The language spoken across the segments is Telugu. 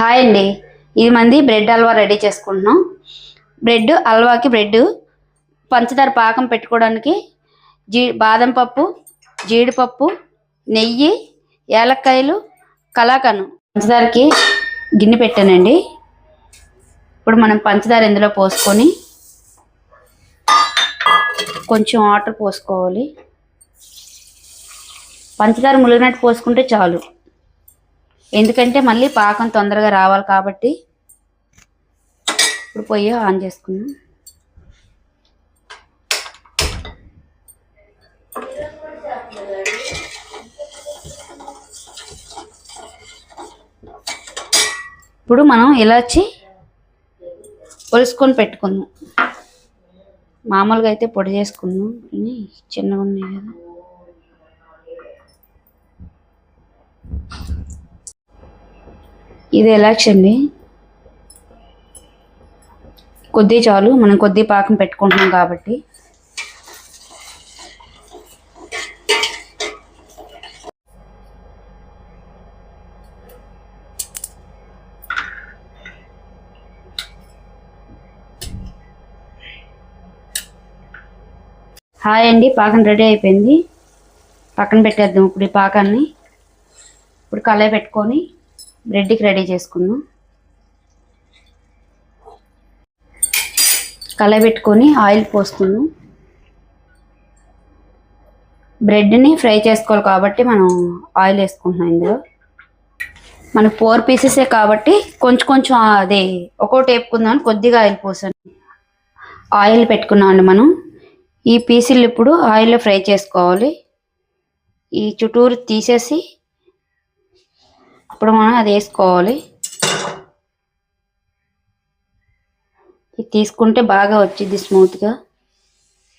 హాయ్ అండి, ఇది మంది బ్రెడ్ హల్వా రెడీ చేసుకుంటున్నాం. బ్రెడ్ హల్వాకి పంచదార పాకం పెట్టుకోవడానికి బాదం పప్పు, జీడిపప్పు, నెయ్యి, యాలక్కాయలు, కలాకండ్. పంచదారకి గిన్నె పెట్టానండి. ఇప్పుడు మనం పంచదార ఇందులో పోసుకొని కొంచెం వాటర్ పోసుకోవాలి. పంచదార ములిగినట్టు పోసుకుంటే చాలు, ఎందుకంటే మళ్ళీ పాకం తొందరగా రావాలి కాబట్టి. ఇప్పుడు పొయ్యి ఆన్ చేసుకుందాం. ఇప్పుడు మనం ఇలాచి ఒలుసుకొని పెట్టుకుందాం. మామూలుగా అయితే పొడి చేసుకుందాం, కానీ చిన్నగా ఉన్నాయి కదా. ఇది ఎలాచి అండి, కొద్ది చాలు, మనం కొద్ది పాకం పెట్టుకుంటున్నాం కాబట్టి. హాయ్ అండి, పాకం రెడీ అయిపోయింది. పక్కన పెట్టేద్దాం ఇప్పుడు ఈ పాకాన్ని. ఇప్పుడు కళాయి పెట్టుకొని బ్రెడ్కి రెడీ చేసుకుందాం. కళాయి పెట్టుకొని ఆయిల్ పోసుకుందాం. బ్రెడ్ని ఫ్రై చేసుకోవాలి కాబట్టి మనం ఆయిల్ వేసుకుంటున్నాం. ఇందులో మనకు 4 పీసెసే కాబట్టి కొంచెం కొంచెం అదే ఒక్కోటి వేపుకుందాం అని కొద్దిగా ఆయిల్ పోసాను. ఆయిల్ పెట్టుకున్నామండి. మనం ఈ పీసులు ఇప్పుడు ఆయిల్లో ఫ్రై చేసుకోవాలి. ఈ చుట్టూరు తీసేసి ఇప్పుడు మనం అది వేసుకోవాలి. ఇది తీసుకుంటే బాగా వచ్చింది స్మూత్గా,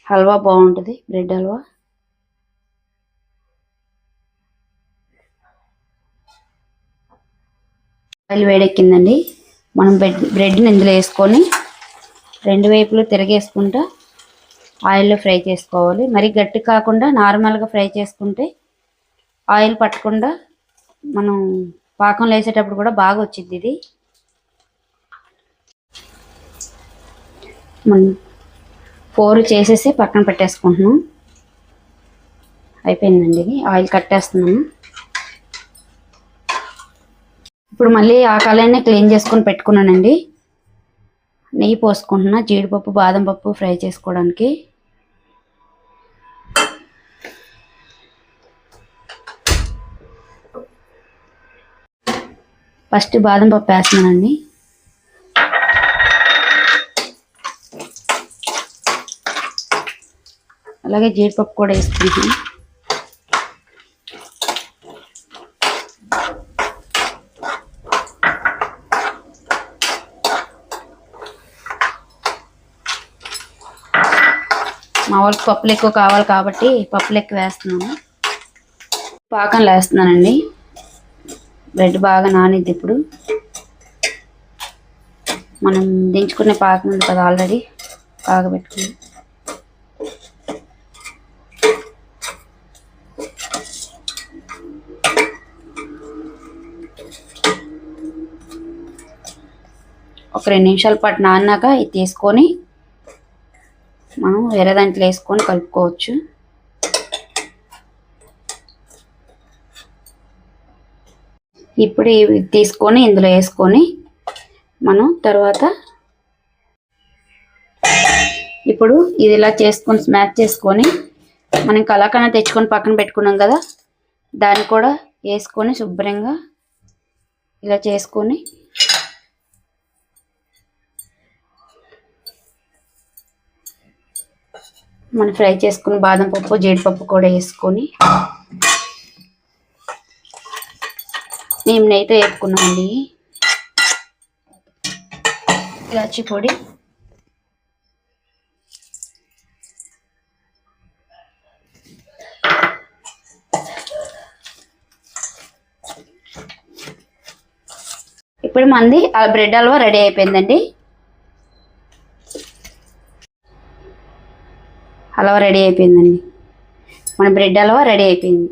హల్వా బాగుంటుంది, బ్రెడ్ హల్వా. ఆయిల్ వేడెక్కిందండి. మనం బ్రెడ్ని ఇందులో వేసుకొని 2 వైపులు తిరగేసుకుంటా ఆయిల్లో ఫ్రై చేసుకోవాలి. మరి గట్టి కాకుండా నార్మల్గా ఫ్రై చేసుకుంటే ఆయిల్ పట్టకుండా మనం పాకంలో వేసేటప్పుడు కూడా బాగా వచ్చింది. ఇది మనం 4 చేసేసి పక్కన పెట్టేసుకుంటున్నాం. అయిపోయిందండి, ఇది ఆయిల్ కట్టేస్తున్నాము. ఇప్పుడు మళ్ళీ ఆ కళాయిని క్లీన్ చేసుకొని పెట్టుకున్నానండి. నెయ్యి పోసుకుంటున్నా, జీడిపప్పు, బాదం పప్పు ఫ్రై చేసుకోవడానికి. ఫస్ట్ బాదం పప్పు వేస్తున్నానండి. అలాగే జీడిపప్పు కూడా వేసుకుంటాను. మా వాళ్ళకి పప్పులు ఎక్కువ కావాలి కాబట్టి పప్పులు ఎక్కువ వేస్తున్నాను. పాకంలో వేస్తున్నానండి. బ్రెడ్ బాగా నానిద్ది. ఇప్పుడు మనం దించుకునే పాకం ఉంది కదా, ఆల్రెడీ కాగబెట్టుకుని. ఒక 2 నిమిషాల పాటు నాన్నాక ఇది తీసుకొని మనం వేరే దాంట్లో వేసుకొని కలుపుకోవచ్చు. ఇప్పుడు ఇవి తీసుకొని ఇందులో వేసుకొని మనం తర్వాత ఇప్పుడు ఇది ఇలా చేసుకొని స్మాష్ చేసుకొని మనం కలాకండ్ తెచ్చుకొని పక్కన పెట్టుకున్నాం కదా, దాన్ని కూడా వేసుకొని శుభ్రంగా ఇలా చేసుకొని మనం ఫ్రై చేసుకుని బాదం పప్పు, జీడిపప్పు కూడా వేసుకొని మేము నెయ్యితో వేపుకున్నామండి. ఇలాచి పొడి, ఇప్పుడు మంది బ్రెడ్ హల్వా రెడీ అయిపోయిందండి. హల్వా రెడీ అయిపోయిందండి. మన బ్రెడ్ హల్వా రెడీ అయిపోయింది.